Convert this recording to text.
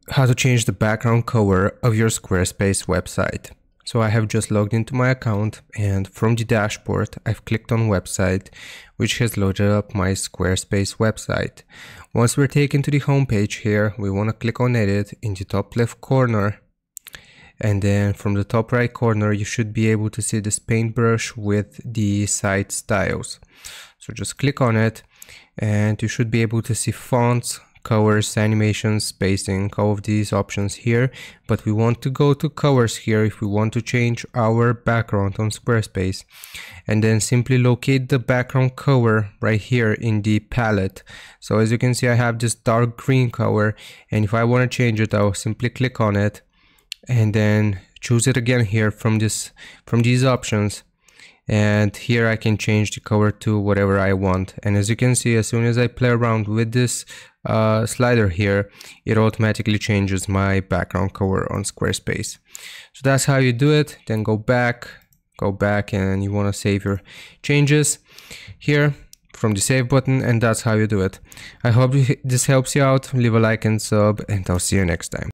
how to change the background color of your Squarespace website. So I have just logged into my account, and from the dashboard I've clicked on website, which has loaded up my Squarespace website. Once we're taken to the home page here, we want to click on edit in the top left corner, and then from the top right corner you should be able to see this paintbrush with the site styles. So just click on it and you should be able to see fonts, colors, animations, spacing, all of these options here. But we want to go to colors here if we want to change our background on Squarespace, and then simply locate the background color right here in the palette. So as you can see, I have this dark green color, and if I want to change it, I'll simply click on it and then choose it again here from these options. And here I can change the color to whatever I want. And as you can see, as soon as I play around with this slider here, it automatically changes my background color on Squarespace. So that's how you do it. Then go back, and you want to save your changes here from the save button, and that's how you do it. I hope this helps you out. Leave a like and sub, and I'll see you next time.